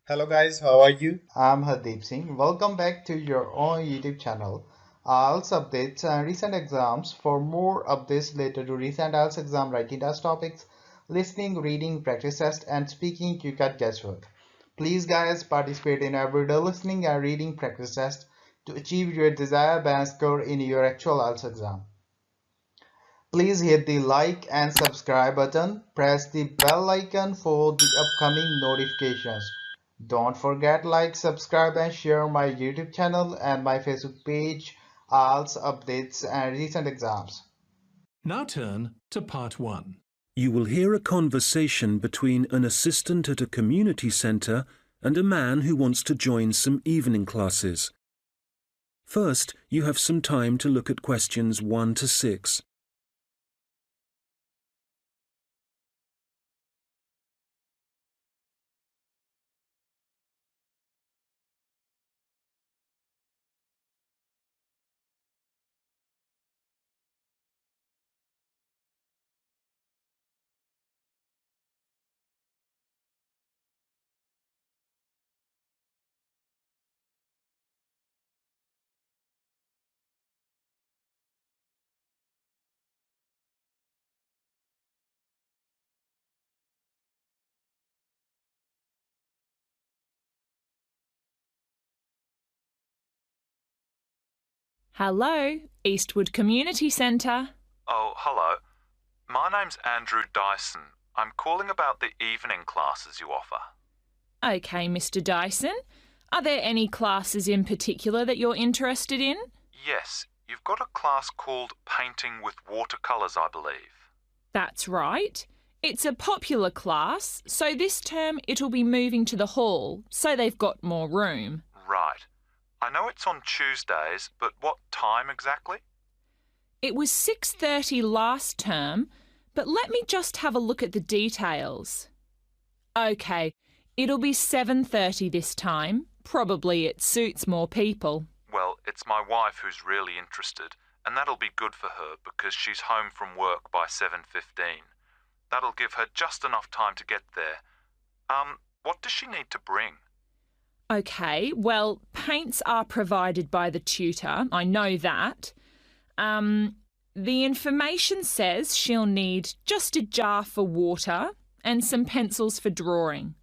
Hello guys, how are you? I'm Hardeep Singh. Welcome back to your own YouTube channel. IELTS updates and recent exams. For more updates related to recent IELTS exam writing test topics, listening, reading, practice test, and speaking, you got guesswork. Please, guys, participate in everyday listening and reading practice test to achieve your desired band score in your actual IELTS exam. Please hit the like and subscribe button. Press the bell icon for the upcoming notifications. Don't forget like, subscribe and share my YouTube channel and my Facebook page, IELTS updates and recent exams. Now turn to part 1. You will hear a conversation between an assistant at a community centre and a man who wants to join some evening classes. First, you have some time to look at questions 1 to 6. Hello, Eastwood Community Centre. Oh, hello. My name's Andrew Dyson. I'm calling about the evening classes you offer. OK, Mr Dyson. Are there any classes in particular that you're interested in? Yes, you've got a class called Painting with Watercolours, I believe. That's right. It's a popular class, so this term it'll be moving to the hall, so they've got more room. Right. I know it's on Tuesdays, but what time exactly? It was 6:30 last term, but let me just have a look at the details. OK, it'll be 7:30 this time. Probably it suits more people. Well, it's my wife who's really interested, and that'll be good for her because she's home from work by 7:15. That'll give her just enough time to get there. What does she need to bring? OK, well, paints are provided by the tutor, I know that. The information says she'll need just a jar for water and some pencils for drawing.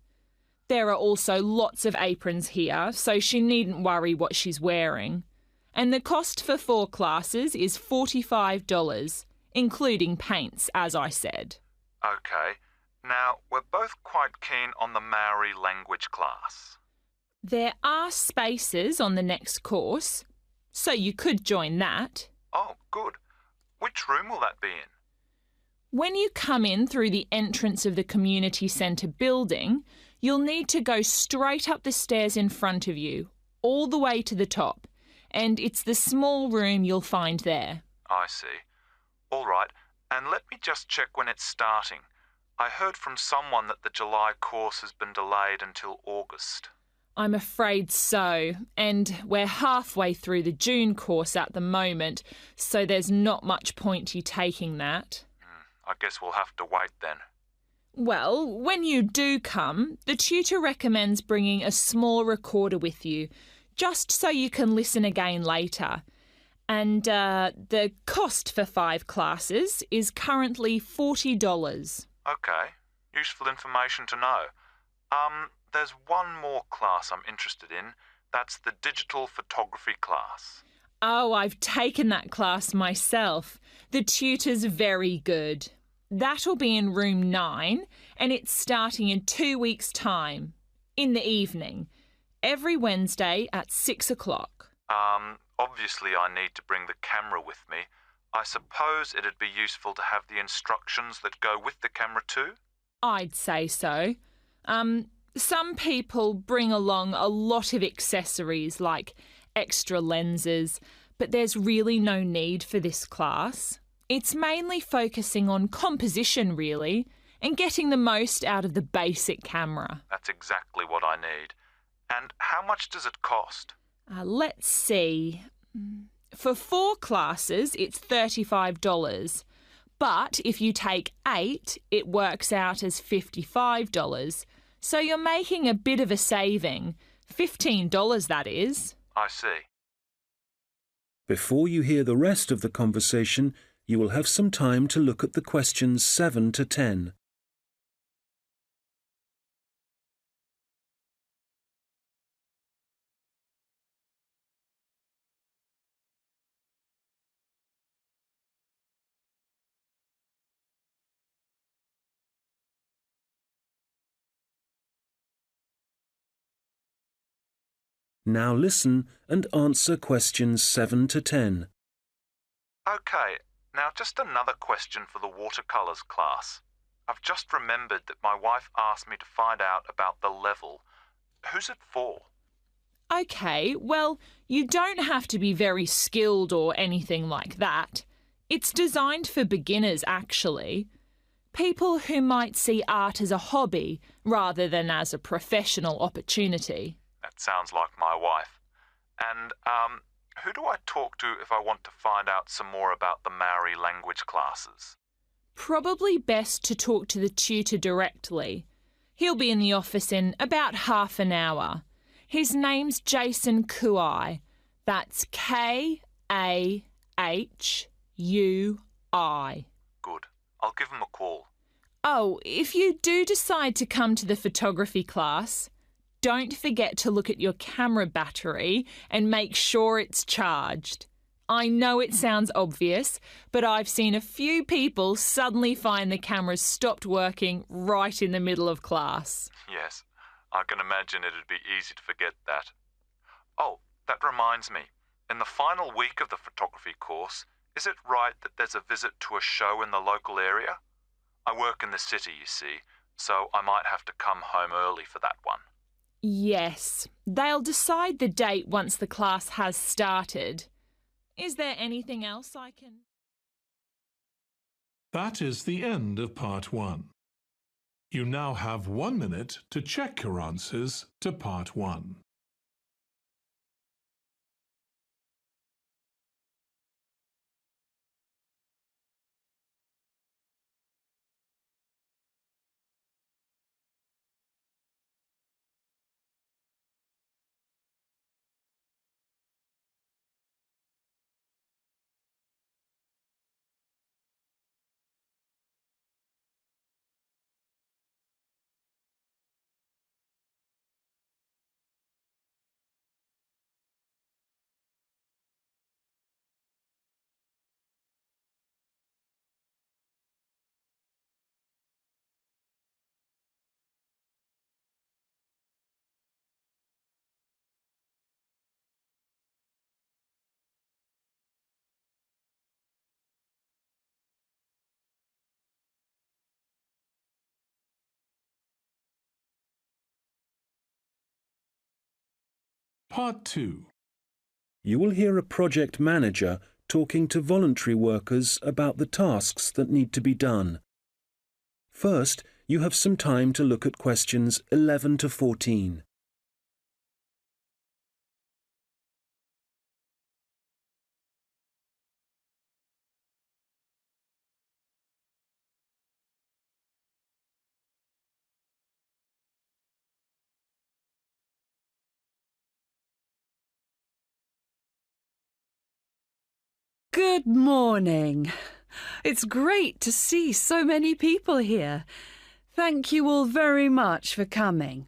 There are also lots of aprons here, so she needn't worry what she's wearing. And the cost for 4 classes is $45, including paints, as I said. OK. Now, we're both quite keen on the Maori language class. There are spaces on the next course, so you could join that. Oh, good. Which room will that be in? When you come in through the entrance of the community centre building, you'll need to go straight up the stairs in front of you, all the way to the top, and it's the small room you'll find there. I see. All right, and let me just check when it's starting. I heard from someone that the July course has been delayed until August. I'm afraid so, and we're halfway through the June course at the moment, so there's not much point you taking that. I guess we'll have to wait then. Well, when you do come, the tutor recommends bringing a small recorder with you, just so you can listen again later. And the cost for 5 classes is currently $40. OK, useful information to know. There's one more class I'm interested in. That's the digital photography class. Oh, I've taken that class myself. The tutor's very good. That'll be in room 9, and it's starting in 2 weeks' time, in the evening, every Wednesday at 6 o'clock. Obviously I need to bring the camera with me. I suppose it'd be useful to have the instructions that go with the camera too? I'd say so. Some people bring along a lot of accessories like extra lenses, but there's really no need for this class. It's mainly focusing on composition, really, and getting the most out of the basic camera. That's exactly what I need. And how much does it cost? Let's see. For 4 classes, it's $35. But if you take 8, it works out as $55. So you're making a bit of a saving. $15, that is. I see. Before you hear the rest of the conversation, you will have some time to look at the questions 7 to 10. Now listen and answer questions 7 to 10. OK, now just another question for the watercolours class. I've just remembered that my wife asked me to find out about the level. Who's it for? OK, well, you don't have to be very skilled or anything like that. It's designed for beginners, actually. People who might see art as a hobby rather than as a professional opportunity. That sounds like my wife. And, who do I talk to if I want to find out some more about the Maori language classes? Probably best to talk to the tutor directly. He'll be in the office in about half an hour. His name's Jason Kuai. That's K-A-H-U-I. Good. I'll give him a call. Oh, if you do decide to come to the photography class, don't forget to look at your camera battery and make sure it's charged. I know it sounds obvious, but I've seen a few people suddenly find the cameras stopped working right in the middle of class. Yes, I can imagine it'd be easy to forget that. Oh, that reminds me. In the final week of the photography course, is it right that there's a visit to a show in the local area? I work in the city, you see, so I might have to come home early for that one. Yes, they'll decide the date once the class has started. Is there anything else I can... That is the end of part 1. You now have 1 minute to check your answers to part 1. Part 2. You will hear a project manager talking to voluntary workers about the tasks that need to be done. First, you have some time to look at questions 11 to 14. Good morning. It's great to see so many people here. Thank you all very much for coming.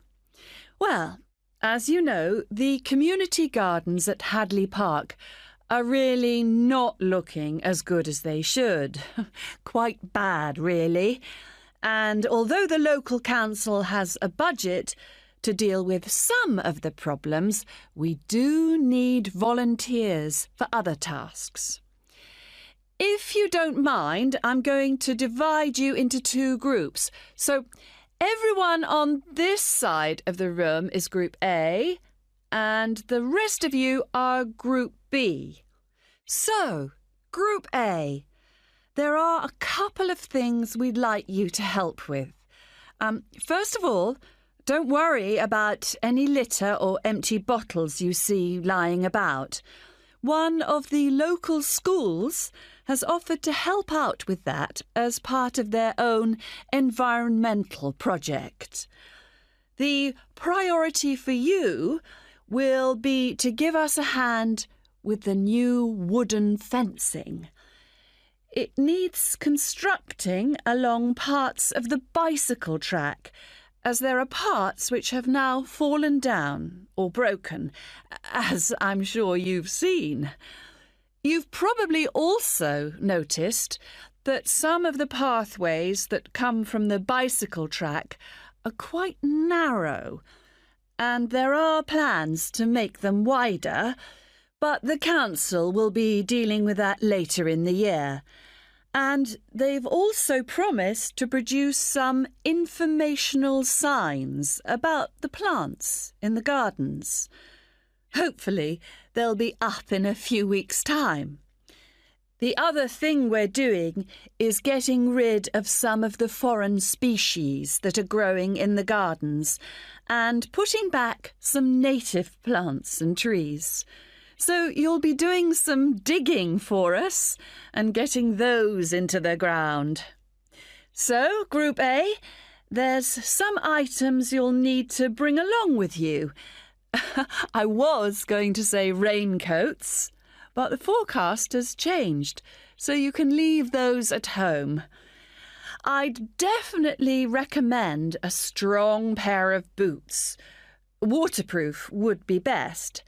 Well, as you know, the community gardens at Hadley Park are really not looking as good as they should. Quite bad, really. And although the local council has a budget to deal with some of the problems, we do need volunteers for other tasks. If you don't mind, I'm going to divide you into 2 groups. So everyone on this side of the room is Group A, and the rest of you are Group B. So, Group A, there are a couple of things we'd like you to help with. First of all, don't worry about any litter or empty bottles you see lying about. One of the local schools has offered to help out with that as part of their own environmental project. The priority for you will be to give us a hand with the new wooden fencing. It needs constructing along parts of the bicycle track, as there are parts which have now fallen down or broken, as I'm sure you've seen. You've probably also noticed that some of the pathways that come from the bicycle track are quite narrow, and there are plans to make them wider, but the council will be dealing with that later in the year. And they've also promised to produce some informational signs about the plants in the gardens. Hopefully, they'll be up in a few weeks' time. The other thing we're doing is getting rid of some of the foreign species that are growing in the gardens and putting back some native plants and trees. So you'll be doing some digging for us and getting those into the ground. So, Group A, there's some items you'll need to bring along with you. I was going to say raincoats, but the forecast has changed, so you can leave those at home. I'd definitely recommend a strong pair of boots. Waterproof would be best.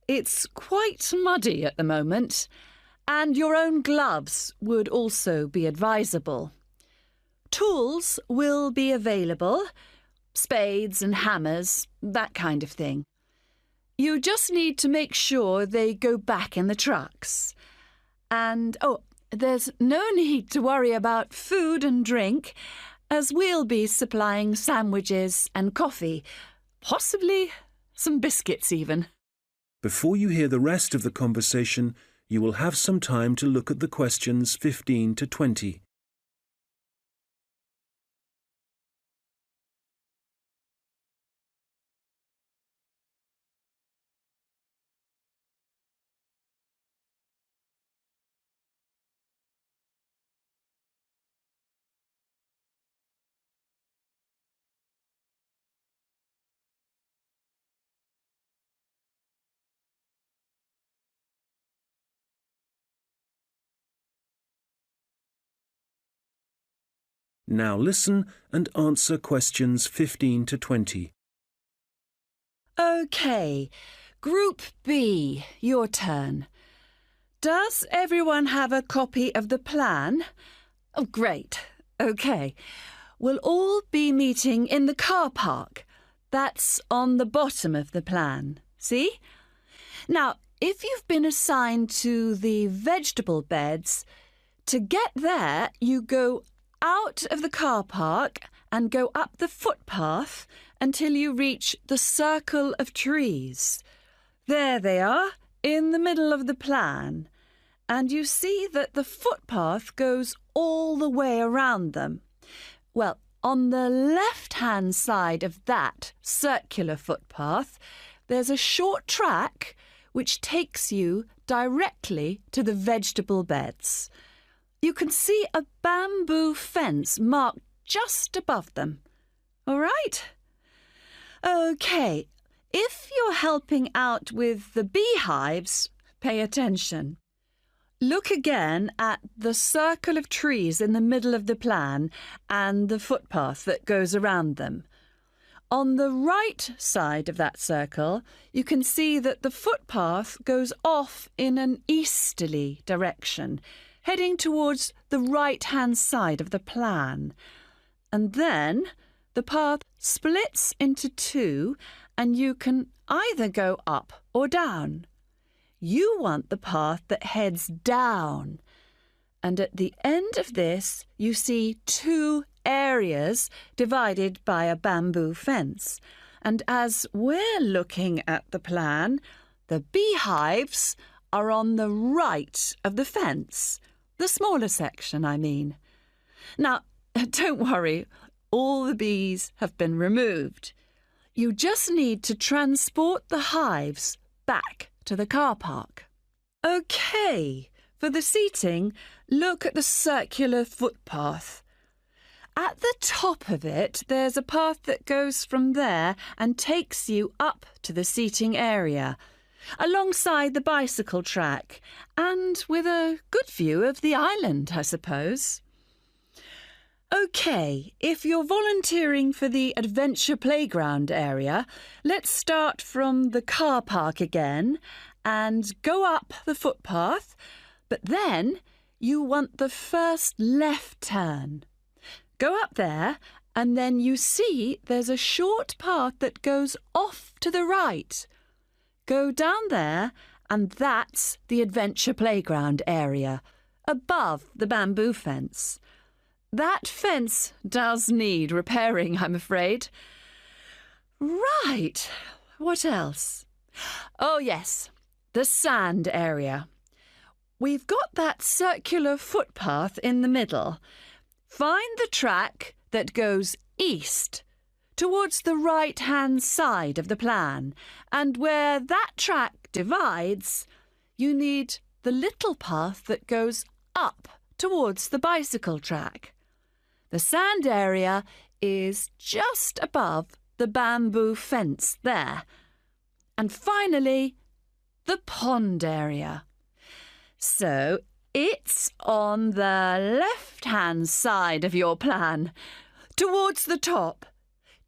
It's quite muddy at the moment, and your own gloves would also be advisable. Tools will be available, spades and hammers, that kind of thing. You just need to make sure they go back in the trucks. And, there's no need to worry about food and drink, as we'll be supplying sandwiches and coffee, possibly some biscuits even. Before you hear the rest of the conversation, you will have some time to look at the questions 15 to 20. Now listen and answer questions 15 to 20. OK, Group B, your turn. Does everyone have a copy of the plan? Oh, great. OK. We'll all be meeting in the car park. That's on the bottom of the plan. See? Now, if you've been assigned to the vegetable beds, to get there, you go out of the car park and go up the footpath until you reach the circle of trees. There they are, in the middle of the plan. And you see that the footpath goes all the way around them. Well, on the left-hand side of that circular footpath, there's a short track which takes you directly to the vegetable beds. You can see a bamboo fence marked just above them. All right? OK, if you're helping out with the beehives, pay attention. Look again at the circle of trees in the middle of the plan and the footpath that goes around them. On the right side of that circle, you can see that the footpath goes off in an easterly direction, heading towards the right-hand side of the plan. And then the path splits into two, and you can either go up or down. You want the path that heads down. And at the end of this, you see two areas divided by a bamboo fence. And as we're looking at the plan, the beehives are on the right of the fence. The smaller section, I mean. Now, don't worry, all the bees have been removed. You just need to transport the hives back to the car park. OK, for the seating, look at the circular footpath. At the top of it, there's a path that goes from there and takes you up to the seating area, alongside the bicycle track, and with a good view of the island, I suppose. OK, if you're volunteering for the adventure playground area, let's start from the car park again and go up the footpath, but then you want the first left turn. Go up there and then you see there's a short path that goes off to the right. Go down there and that's the adventure playground area, above the bamboo fence. That fence does need repairing, I'm afraid. Right, what else? Oh yes, the sand area. We've got that circular footpath in the middle. Find the track that goes east, towards the right-hand side of the plan, and where that track divides, you need the little path that goes up towards the bicycle track. The sand area is just above the bamboo fence there. And finally, the pond area. So it's on the left-hand side of your plan, towards the top,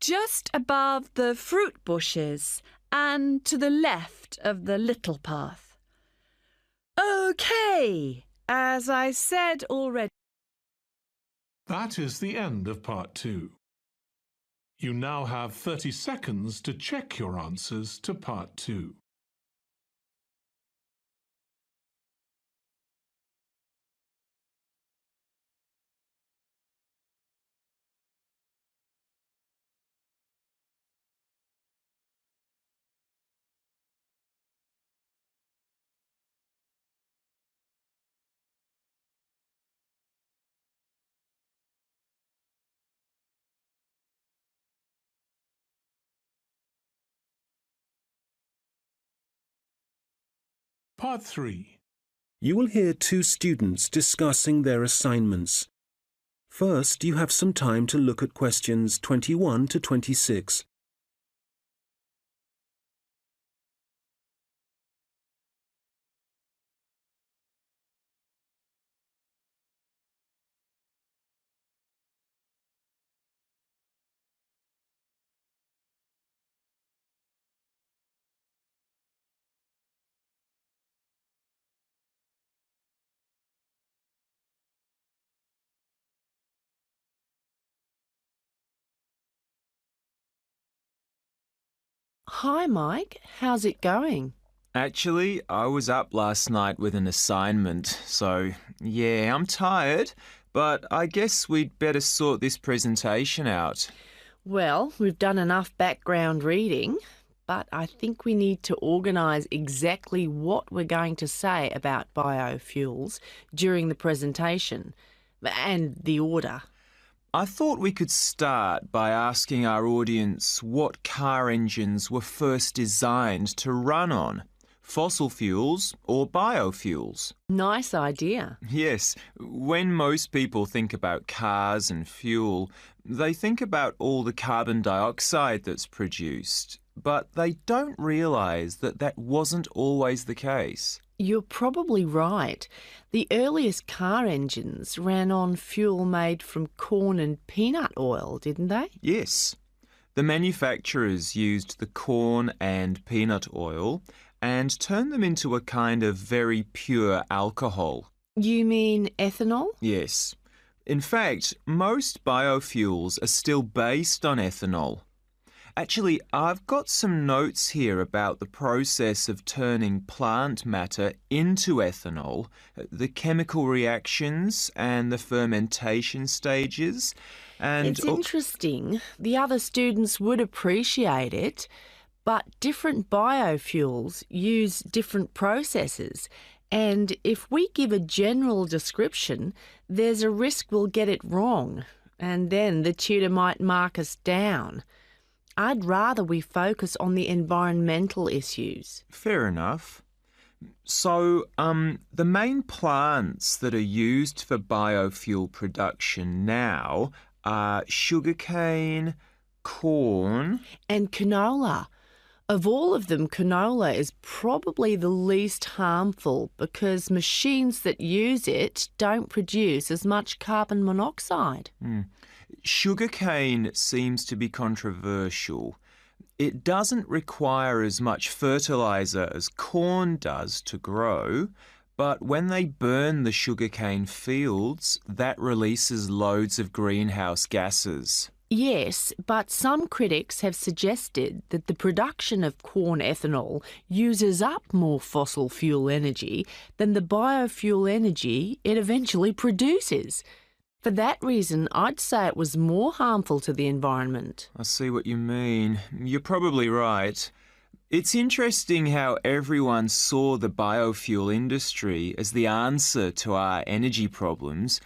just above the fruit bushes and to the left of the little path. OK, as I said already. That is the end of part 2. You now have 30 seconds to check your answers to part 2. Part 3. You will hear two students discussing their assignments. First, you have some time to look at questions 21 to 26. Hi, Mike. How's it going? Actually, I was up last night with an assignment, so yeah, I'm tired, but I guess we'd better sort this presentation out. Well, we've done enough background reading, but I think we need to organise exactly what we're going to say about biofuels during the presentation, and the order. I thought we could start by asking our audience what car engines were first designed to run on, fossil fuels or biofuels. Nice idea. Yes, when most people think about cars and fuel, they think about all the carbon dioxide that's produced, but they don't realise that that wasn't always the case. You're probably right. The earliest car engines ran on fuel made from corn and peanut oil, didn't they? Yes. The manufacturers used the corn and peanut oil and turned them into a kind of very pure alcohol. You mean ethanol? Yes. In fact, most biofuels are still based on ethanol. Actually, I've got some notes here about the process of turning plant matter into ethanol, the chemical reactions and the fermentation stages. And it's interesting. The other students would appreciate it, but different biofuels use different processes. And if we give a general description, there's a risk we'll get it wrong, and then the tutor might mark us down. I'd rather we focus on the environmental issues. Fair enough. So, the main plants that are used for biofuel production now sugarcane, corn. And canola. Of all of them, canola is probably the least harmful because machines that use it don't produce as much carbon monoxide. Sugarcane seems to be controversial. It doesn't require as much fertiliser as corn does to grow, but when they burn the sugarcane fields, that releases loads of greenhouse gases. Yes, but some critics have suggested that the production of corn ethanol uses up more fossil fuel energy than the biofuel energy it eventually produces. For that reason, I'd say it was more harmful to the environment. I see what you mean. You're probably right. It's interesting how everyone saw the biofuel industry as the answer to our energy problems,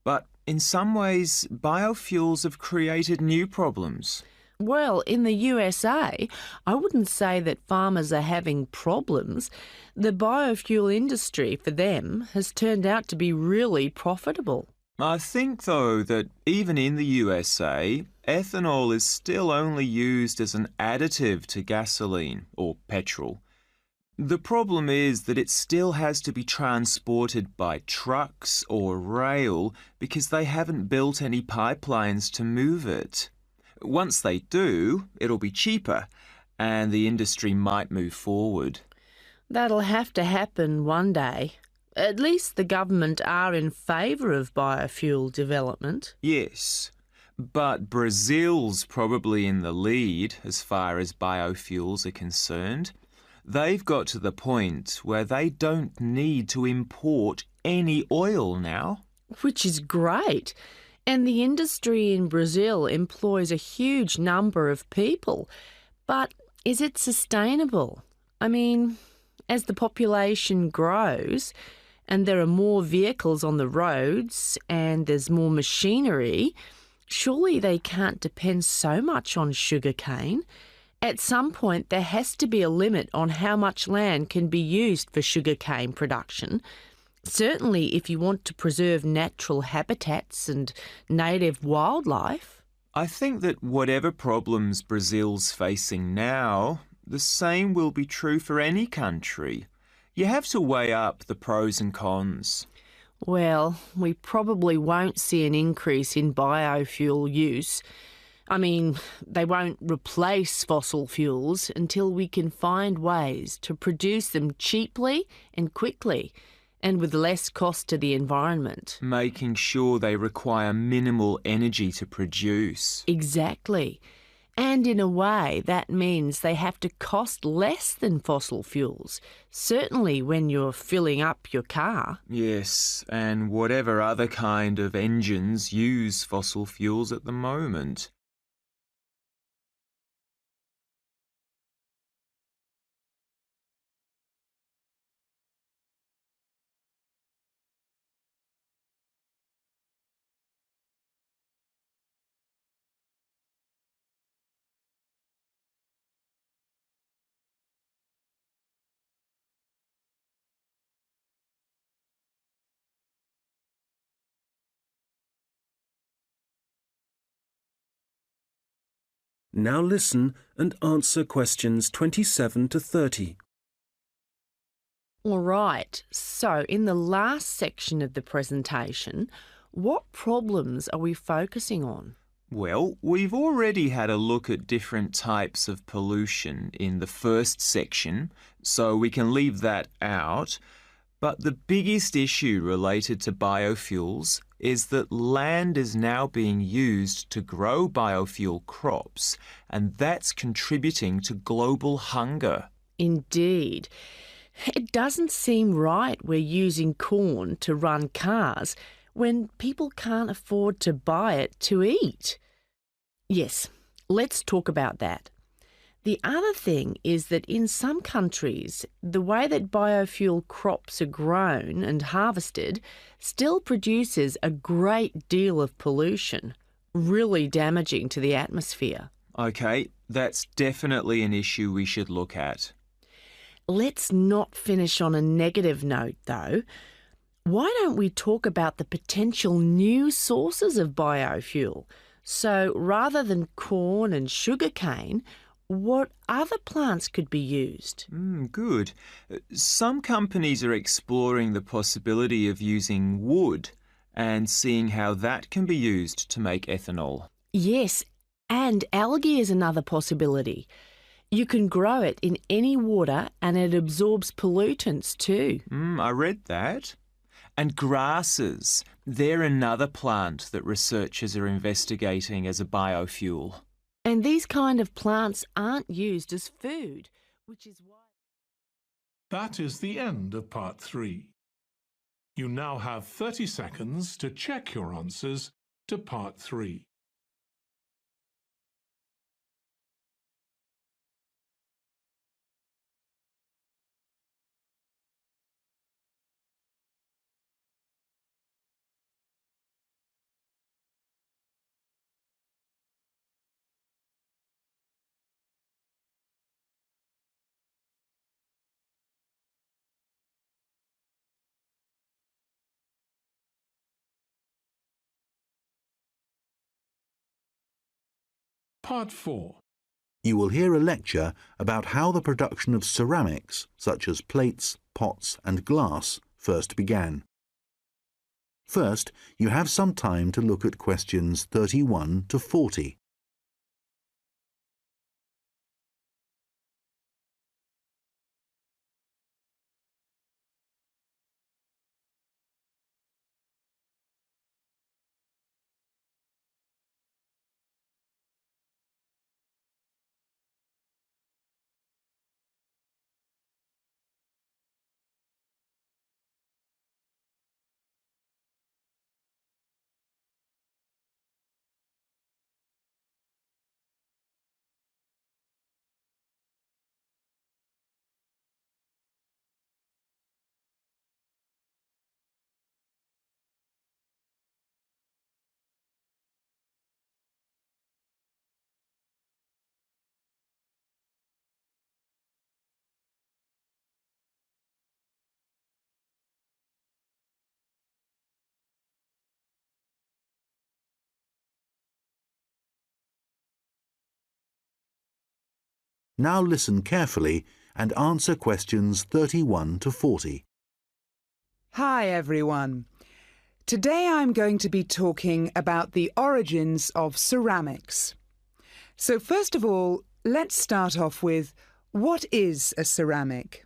but in some ways, biofuels have created new problems. Well, in the USA, I wouldn't say that farmers are having problems. The biofuel industry for them has turned out to be really profitable. I think, though, that even in the USA, ethanol is still only used as an additive to gasoline or petrol. The problem is that it still has to be transported by trucks or rail because they haven't built any pipelines to move it. Once they do, it'll be cheaper and the industry might move forward. That'll have to happen one day. At least the government are in favour of biofuel development. Yes, but Brazil's probably in the lead as far as biofuels are concerned. They've got to the point where they don't need to import any oil now. Which is great. And the industry in Brazil employs a huge number of people. But is it sustainable? I mean, as the population grows and there are more vehicles on the roads and there's more machinery, surely they can't depend so much on sugarcane. At some point, there has to be a limit on how much land can be used for sugarcane production. Certainly, if you want to preserve natural habitats and native wildlife. I think that whatever problems Brazil's facing now, the same will be true for any country. You have to weigh up the pros and cons. Well, we probably won't see an increase in biofuel use. I mean, they won't replace fossil fuels until we can find ways to produce them cheaply and quickly and with less cost to the environment. Making sure they require minimal energy to produce. Exactly. And in a way, that means they have to cost less than fossil fuels, certainly when you're filling up your car. Yes, and whatever other kind of engines use fossil fuels at the moment. Now listen and answer questions 27 to 30. All right, so in the last section of the presentation, what problems are we focusing on? Well, we've already had a look at different types of pollution in the first section, so we can leave that out. But the biggest issue related to biofuels is that land is now being used to grow biofuel crops, and that's contributing to global hunger. Indeed. It doesn't seem right we're using corn to run cars when people can't afford to buy it to eat. Yes, let's talk about that. The other thing is that in some countries, the way that biofuel crops are grown and harvested still produces a great deal of pollution, really damaging to the atmosphere. OK, that's definitely an issue we should look at. Let's not finish on a negative note, though. Why don't we talk about the potential new sources of biofuel, So rather than corn and sugarcane, what other plants could be used? Good. Some companies are exploring the possibility of using wood and seeing how that can be used to make ethanol. Yes, and algae is another possibility. You can grow it in any water and it absorbs pollutants too. I read that. And grasses, they're another plant that researchers are investigating as a biofuel. And these kind of plants aren't used as food, which is why... That is the end of part 3. You now have 30 seconds to check your answers to part 3. Part 4. You will hear a lecture about how the production of ceramics, such as plates, pots and glass, first began. First, you have some time to look at questions 31 to 40. Now listen carefully and answer questions 31 to 40. Hi everyone. Today I'm going to be talking about the origins of ceramics. So first of all, let's start off with, what is a ceramic?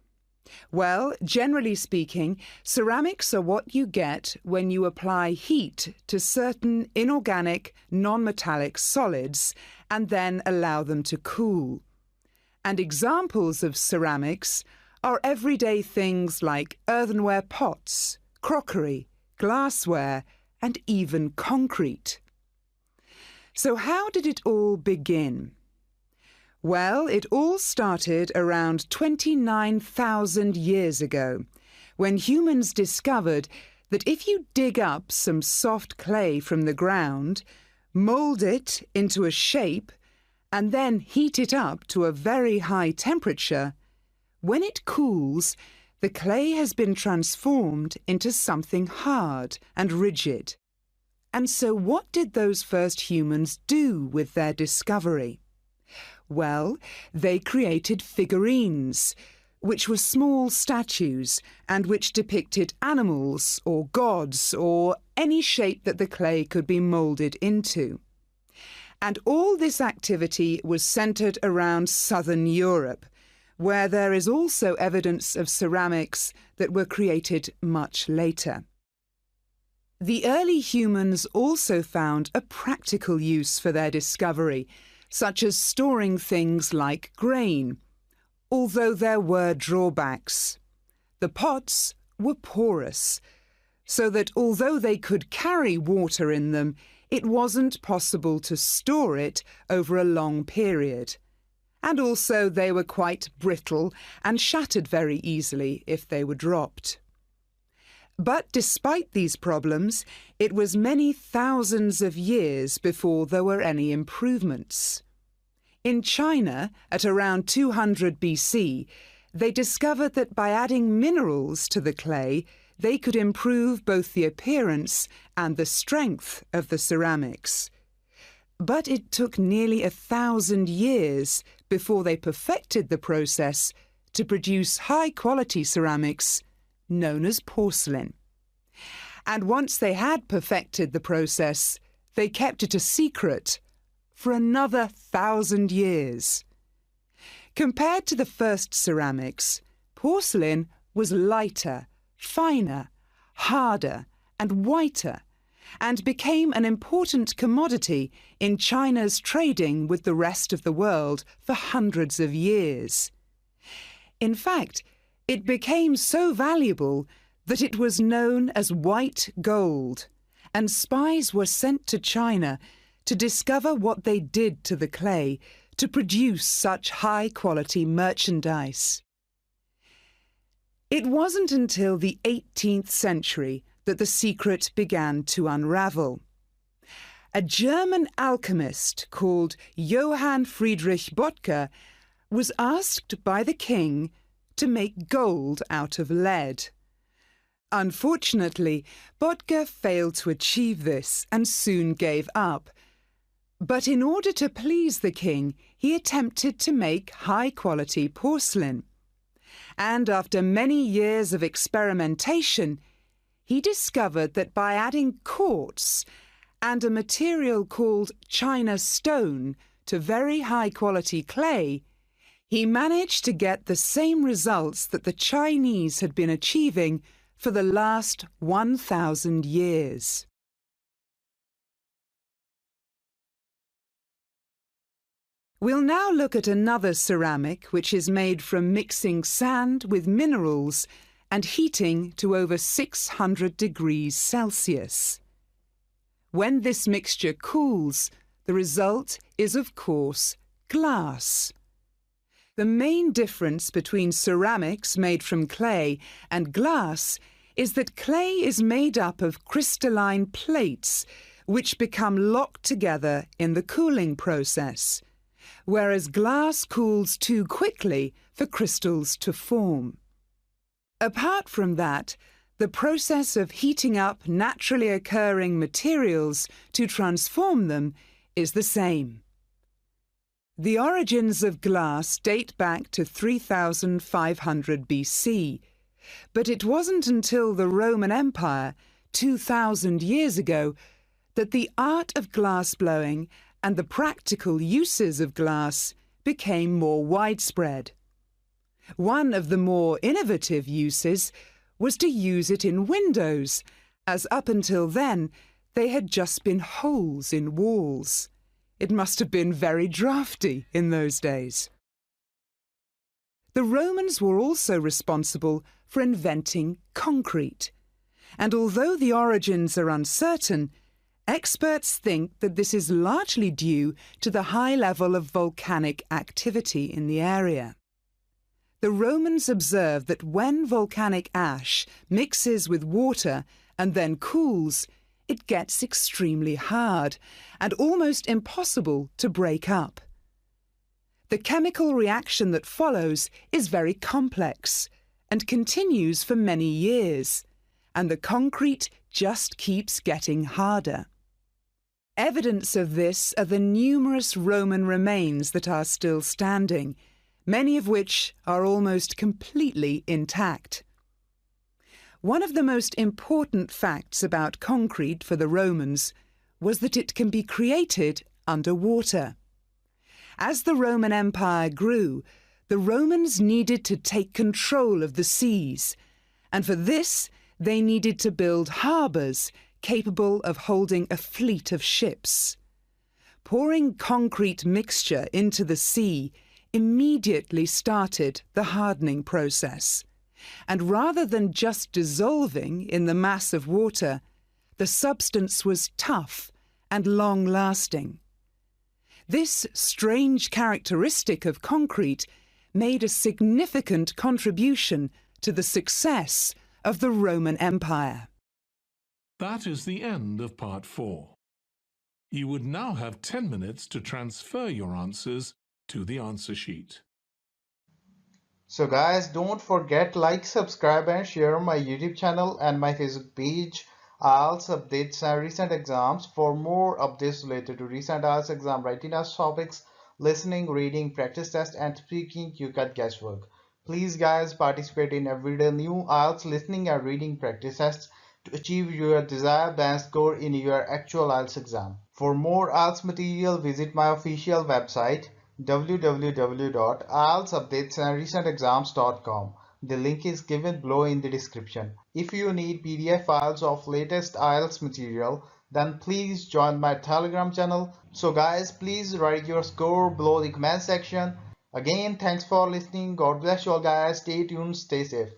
Well, generally speaking, ceramics are what you get when you apply heat to certain inorganic, non-metallic solids and then allow them to cool. And examples of ceramics are everyday things like earthenware pots, crockery, glassware, and even concrete. So how did it all begin? Well, it all started around 29,000 years ago, when humans discovered that if you dig up some soft clay from the ground, mould it into a shape, and then heat it up to a very high temperature, when it cools, the clay has been transformed into something hard and rigid. And so what did those first humans do with their discovery? Well, they created figurines, which were small statues and which depicted animals or gods or any shape that the clay could be moulded into. And all this activity was centred around southern Europe, where there is also evidence of ceramics that were created much later. The early humans also found a practical use for their discovery, such as storing things like grain, although there were drawbacks. The pots were porous, so that although they could carry water in them, it wasn't possible to store it over a long period. And also they were quite brittle and shattered very easily if they were dropped. But despite these problems, it was many thousands of years before there were any improvements. In China, at around 200 BC, they discovered that by adding minerals to the clay, they could improve both the appearance and the strength of the ceramics. But it took nearly 1,000 years before they perfected the process to produce high-quality ceramics known as porcelain. And once they had perfected the process, they kept it a secret for another 1,000 years. Compared to the first ceramics, porcelain was lighter, finer, harder, and whiter, and became an important commodity in China's trading with the rest of the world for hundreds of years. In fact, it became so valuable that it was known as white gold, and spies were sent to China to discover what they did to the clay to produce such high-quality merchandise. It wasn't until the 18th century that the secret began to unravel. A German alchemist called Johann Friedrich Böttger was asked by the king to make gold out of lead. Unfortunately, Böttger failed to achieve this and soon gave up. But in order to please the king, he attempted to make high-quality porcelain. And after many years of experimentation, he discovered that by adding quartz and a material called China stone to very high-quality clay, he managed to get the same results that the Chinese had been achieving for the last 1,000 years. We'll now look at another ceramic which is made from mixing sand with minerals and heating to over 600 degrees Celsius. When this mixture cools, the result is, of course, glass. The main difference between ceramics made from clay and glass is that clay is made up of crystalline plates which become locked together in the cooling process, whereas glass cools too quickly for crystals to form. Apart from that, the process of heating up naturally occurring materials to transform them is the same. The origins of glass date back to 3500 BC, but it wasn't until the Roman Empire, 2,000 years ago, that the art of glassblowing and the practical uses of glass became more widespread. One of the more innovative uses was to use it in windows, as up until then they had just been holes in walls. It must have been very drafty in those days. The Romans were also responsible for inventing concrete, and although the origins are uncertain, experts think that this is largely due to the high level of volcanic activity in the area. The Romans observed that when volcanic ash mixes with water and then cools, it gets extremely hard and almost impossible to break up. The chemical reaction that follows is very complex and continues for many years, and the concrete just keeps getting harder. Evidence of this are the numerous Roman remains that are still standing, many of which are almost completely intact. One of the most important facts about concrete for the Romans was that it can be created underwater. As the Roman Empire grew, the Romans needed to take control of the seas, and for this they needed to build harbours capable of holding a fleet of ships. Pouring concrete mixture into the sea immediately started the hardening process, and rather than just dissolving in the mass of water, the substance was tough and long-lasting. This strange characteristic of concrete made a significant contribution to the success of the Roman Empire. That is the end of part 4. You would now have 10 minutes to transfer your answers to the answer sheet. So guys, don't forget like, subscribe and share my YouTube channel and my Facebook page. IELTS updates and recent exams. For more updates related to recent IELTS exam writing test topics, listening, reading, practice test, and speaking, you got guesswork. Please guys participate in everyday new IELTS listening and reading practice tests to achieve your desired band score in your actual IELTS exam. For more IELTS material, visit my official website www.ieltsupdatesandrecentexams.com. The link is given below in the description. If you need PDF files of latest IELTS material, then please join my Telegram channel. So guys, please write your score below the comment section. Again, thanks for listening. God bless you all guys. Stay tuned, stay safe.